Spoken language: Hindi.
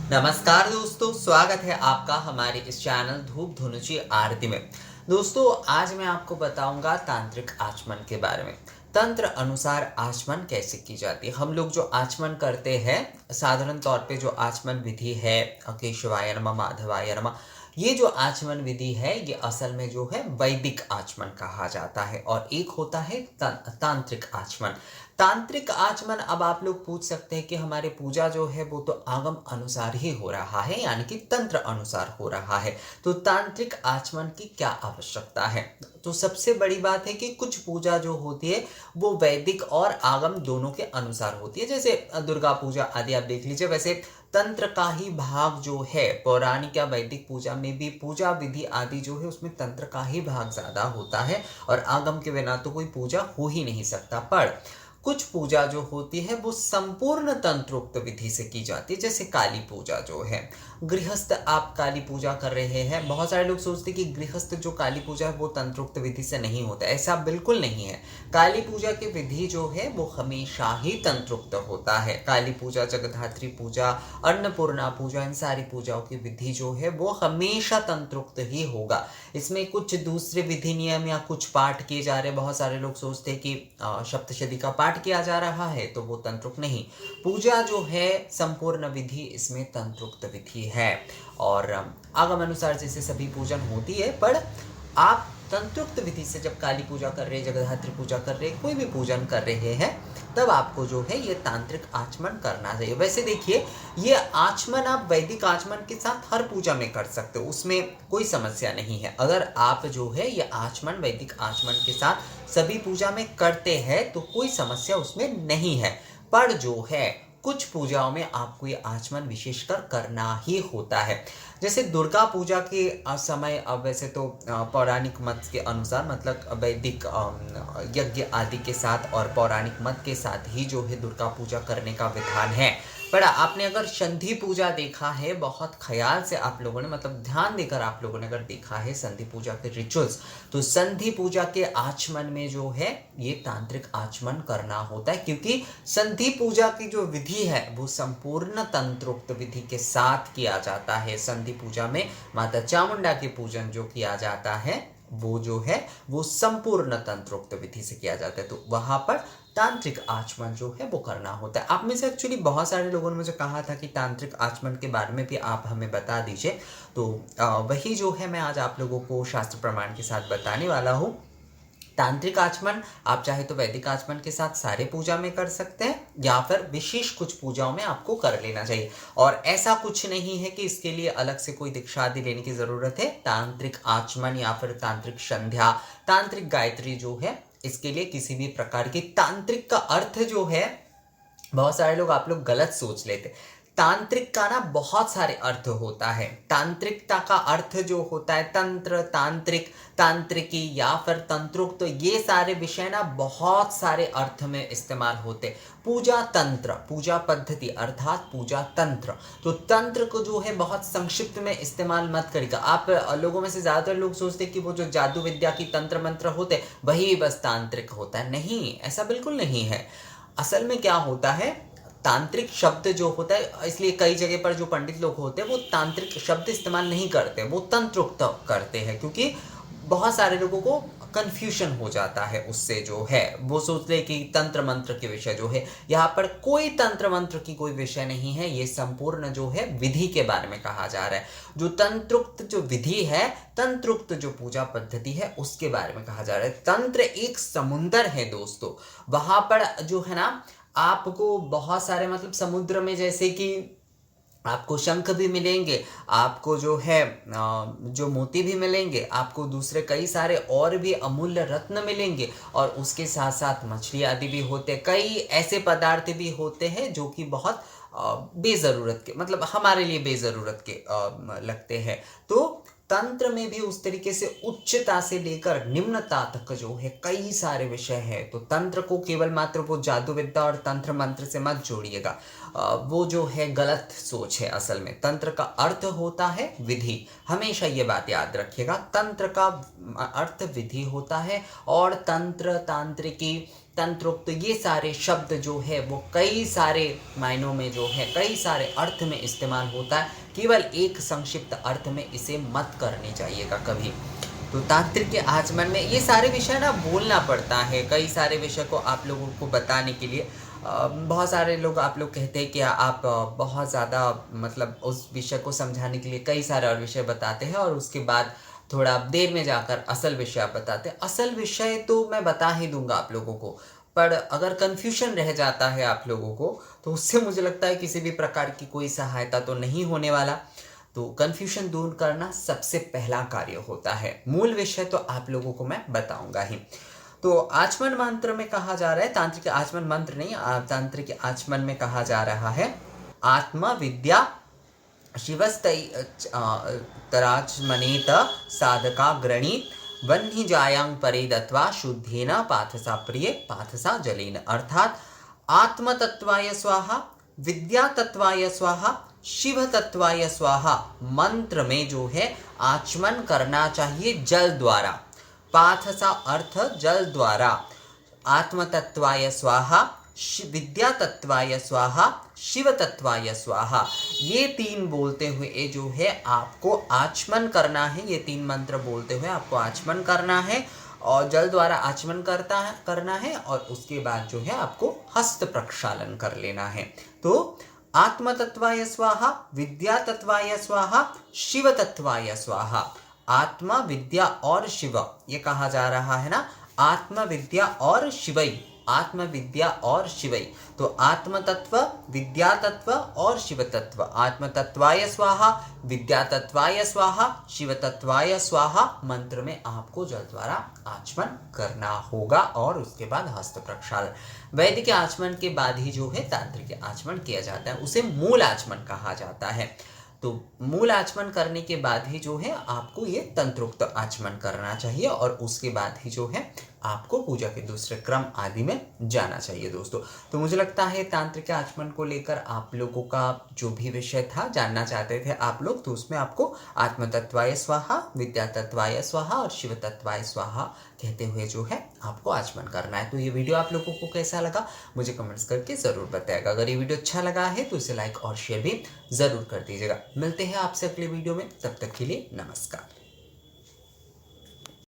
नमस्कार दोस्तों, स्वागत है आपका हमारे इस चैनल धूप धुनुची आरती में। दोस्तों, आज मैं आपको बताऊंगा तांत्रिक आचमन के बारे में। तंत्र अनुसार आचमन कैसे की जाती है। हम लोग जो आचमन करते हैं, साधारण तौर पे जो आचमन विधि है, केशवाय नमः, माधवाय नमः, ये जो आचमन विधि है ये असल में जो है वैदिक आचमन कहा जाता है। और एक होता है तांत्रिक आचमन। तांत्रिक आचमन, अब आप लोग पूछ सकते हैं कि हमारे पूजा जो है वो तो आगम अनुसार ही हो रहा है, यानी कि तंत्र अनुसार हो रहा है, तो तांत्रिक आचमन की क्या आवश्यकता है। तो सबसे बड़ी बात है कि कुछ पूजा जो होती है वो वैदिक और आगम दोनों के अनुसार होती है। जैसे दुर्गा पूजा आदि आप देख लीजिए। वैसे तंत्र का ही भाग जो है पौराणिक या वैदिक पूजा में भी, पूजा विधि आदि जो है उसमें तंत्र का ही भाग ज्यादा होता है, और आगम के बिना तो कोई पूजा हो ही नहीं सकता। पर कुछ पूजा जो होती है वो संपूर्ण तंत्रोक्त विधि से की जाती है। जैसे काली पूजा जो है, गृहस्थ आप काली पूजा कर रहे हैं, बहुत सारे लोग सोचते हैं कि गृहस्थ जो काली पूजा है वो तंत्रोक्त विधि से नहीं होता। ऐसा बिल्कुल नहीं है। काली पूजा की विधि जो है वो हमेशा ही तंत्रोक्त होता है। काली पूजा, जगधात्री पूजा, अन्नपूर्णा पूजा, इन सारी पूजाओं की विधि जो है वो हमेशा तंत्रोक्त ही होगा। इसमें कुछ दूसरे विधि नियम या कुछ पाठ किए जा रहे हैं, बहुत सारे लोग सोचते हैं कि सप्तशती का पाठ किया जा रहा है तो वो तंत्रोक्त नहीं। पूजा जो है संपूर्ण विधि इसमें तंत्रोक्त विधि है। और आगम अनुसार जैसे सभी पूजन होती है, पर आप तंत्रोक्त विधि से जब काली पूजा कर रहे हैं, जगधात्री पूजा कर रहे हैं, कोई भी पूजन कर रहे हैं, तब आपको जो है ये तांत्रिक आचमन करना चाहिए। वैसे देखिए, ये आचमन आप वैदिक आचमन के साथ हर पूजा में कर सकते हो, उसमें कोई समस्या नहीं है। अगर आप जो है ये आचमन वैदिक आचमन के साथ सभी पूजा में करते हैं तो कोई समस्या उसमें नहीं है। पर जो है कुछ पूजाओं में आपको ये आचमन विशेषकर करना ही होता है। जैसे दुर्गा पूजा के समय, अब वैसे तो पौराणिक मत के अनुसार, मतलब वैदिक यज्ञ आदि के साथ और पौराणिक मत के साथ ही जो है दुर्गा पूजा करने का विधान है। पर आपने अगर संधि पूजा देखा है, बहुत ख्याल से आप लोगों ने, मतलब ध्यान देकर आप लोगों ने अगर देखा है संधि पूजा के रिचुअल्स, तो संधि पूजा के आचमन में जो है ये तांत्रिक आचमन करना होता है, क्योंकि संधि पूजा की जो विधि है वो संपूर्ण तंत्रोक्त विधि के साथ किया जाता है। संधि पूजा में माता चामुंडा के पूजन जो किया जाता है वो जो है वो संपूर्ण तंत्रोक्त विधि से किया जाता है, तो वहां पर तांत्रिक आचमन जो है वो करना होता है। आप में से एक्चुअली बहुत सारे लोगों ने मुझे कहा था कि तांत्रिक आचमन के बारे में भी आप हमें बता दीजिए, तो वही जो है मैं आज आप लोगों को शास्त्र प्रमाण के साथ बताने वाला हूँ। तांत्रिक आचमन आप चाहे तो वैदिक आचमन के साथ सारे पूजा में कर सकते हैं, या फिर विशेष कुछ पूजाओं में आपको कर लेना चाहिए। और ऐसा कुछ नहीं है कि इसके लिए अलग से कोई दीक्षा आदि लेने की जरूरत है। तांत्रिक आचमन या फिर तांत्रिक संध्या, तांत्रिक गायत्री जो है, इसके लिए किसी भी प्रकार की, तांत्रिक का अर्थ जो है, बहुत सारे लोग आप लोग गलत सोच लेते। तांत्रिक का ना बहुत सारे अर्थ होता है। तांत्रिकता का अर्थ जो होता है तंत्र, तांत्रिक, तांत्रिकी या फिर तंत्रोक्त, तो ये सारे विषय ना बहुत सारे अर्थ में इस्तेमाल होते। पूजा तंत्र, पूजा पद्धति अर्थात पूजा तंत्र, तो तंत्र को जो है बहुत संक्षिप्त में इस्तेमाल मत करिएगा। आप लोगों में से ज्यादातर लोग सोचते कि वो जो जादू विद्या की तंत्र मंत्र होते वही बस तांत्रिक होता है। नहीं, ऐसा बिल्कुल नहीं है। असल में क्या होता है, तांत्रिक शब्द जो होता है, इसलिए कई जगह पर जो पंडित लोग होते हैं वो तांत्रिक शब्द इस्तेमाल नहीं करते, वो तंत्रोक्त करते हैं, क्योंकि बहुत सारे लोगों को कंफ्यूजन हो जाता है उससे। जो है वो सोचते हैं कि तंत्र मंत्र के विषय जो है, यहाँ पर कोई तंत्र मंत्र की कोई विषय नहीं है। ये संपूर्ण जो है विधि के बारे में कहा जा रहा है। जो तंत्रोक्त जो विधि है, तंत्रोक्त जो पूजा पद्धति है, उसके बारे में कहा जा रहा है। तंत्र एक समुंदर है दोस्तों, वहां पर जो है ना आपको बहुत सारे, मतलब समुद्र में जैसे कि आपको शंख भी मिलेंगे, आपको जो है जो मोती भी मिलेंगे, आपको दूसरे कई सारे और भी अमूल्य रत्न मिलेंगे, और उसके साथ साथ मछली आदि भी होते हैं। कई ऐसे पदार्थ भी होते हैं जो कि बहुत बेजरूरत के, मतलब हमारे लिए बेजरूरत के लगते हैं। तो तंत्र में भी उस तरीके से उच्चता से लेकर निम्नता तक जो है कई सारे विषय हैं। तो तंत्र को केवल मात्र वो जादू विद्या और तंत्र मंत्र से मत जोड़िएगा, वो जो है गलत सोच है। असल में तंत्र का अर्थ होता है विधि, हमेशा ये बात याद रखिएगा। तंत्र का अर्थ विधि होता है, और तंत्र, तांत्रिकी तंत्रोक्त, ये सारे शब्द जो है वो कई सारे मायनों में जो है कई सारे अर्थ में इस्तेमाल होता है, केवल एक संक्षिप्त अर्थ में इसे मत करनी चाहिएगा कभी। तो तांत्रिक के आचमन में ये सारे विषय ना बोलना पड़ता है, कई सारे विषय को आप लोगों को बताने के लिए। बहुत सारे लोग आप लोग कहते हैं कि आप बहुत ज़्यादा मतलब उस विषय को समझाने के लिए कई सारे और विषय बताते हैं और उसके बाद थोड़ा देर में जाकर असल विषय आप बताते हैं। असल विषय तो मैं बता ही दूंगा आप लोगों को, पर अगर कन्फ्यूजन रह जाता है आप लोगों को तो उससे मुझे लगता है किसी भी प्रकार की कोई सहायता तो नहीं होने वाला। तो कन्फ्यूजन दूर करना सबसे पहला कार्य होता है। मूल विषय तो आप लोगों को मैं बताऊंगा ही। तो आचमन मंत्र में कहा जा रहा है, तांत्रिक आचमन मंत्र नहीं, तांत्रिक आचमन में कहा जा रहा है आत्मा विद्या शिवस्तराचमनेत साधका गृणीत वह्नि जायांग परे दत्वा शुद्धेन पाथसा प्रिय पाथसा जलेन। अर्थात आत्म तत्वाय स्वाहा, विद्या तत्वाय स्वाहा, शिव तत्वाय स्वाहा मंत्र में जो है आचमन करना चाहिए जल द्वारा। पाथसा अर्थ जल द्वारा, आत्म तत्वाय स्वाहा, विद्या तत्वाय स्वाहा, शिव तत्वाय स्वाहा, ये तीन बोलते हुए जो है आपको आचमन करना है। ये तीन मंत्र बोलते हुए आपको आचमन करना है और जल द्वारा आचमन करना है और उसके बाद जो है आपको हस्त प्रक्षालन कर लेना है। तो आत्म तत्वाय स्वाहा, विद्या तत्वाय स्वाहा, शिव तत्वाय स्वाहा। आत्मा विद्या और शिव, ये कहा जा रहा है ना, आत्म विद्या और शिवई, आत्म विद्या और शिवई। तो आत्म तत्व, विद्या तत्व और शिव तत्व। आत्म तत्वाय स्वाहा, विद्या तत्वाय स्वाहा, शिव तत्वाय स्वाहा मंत्र में आपको जल द्वारा आचमन करना होगा और उसके बाद हस्त प्रक्षालन। वैदिक आचमन के बाद ही जो है तांत्रिक आचमन किया जाता है, उसे मूल आचमन कहा जाता है। तो मूल आचमन करने के बाद ही जो है आपको ये तंत्रोक्त आचमन करना चाहिए और उसके बाद ही जो है आपको पूजा के दूसरे क्रम आदि में जाना चाहिए दोस्तों। तो मुझे लगता है तांत्रिक आचमन को लेकर आप लोगों का जो भी विषय था जानना चाहते थे आप लोग, तो उसमें आपको आत्म तत्वाय स्वाहा, विद्या तत्वाय स्वाहा और शिव तत्वाय स्वाहा कहते हुए जो है आपको आचमन करना है। तो ये वीडियो आप लोगों को कैसा लगा मुझे कमेंट्स करके ज़रूर बताएगा। अगर ये वीडियो अच्छा लगा है तो इसे लाइक और शेयर भी ज़रूर कर दीजिएगा। मिलते हैं आपसे अगले वीडियो में, तब तक के लिए नमस्कार।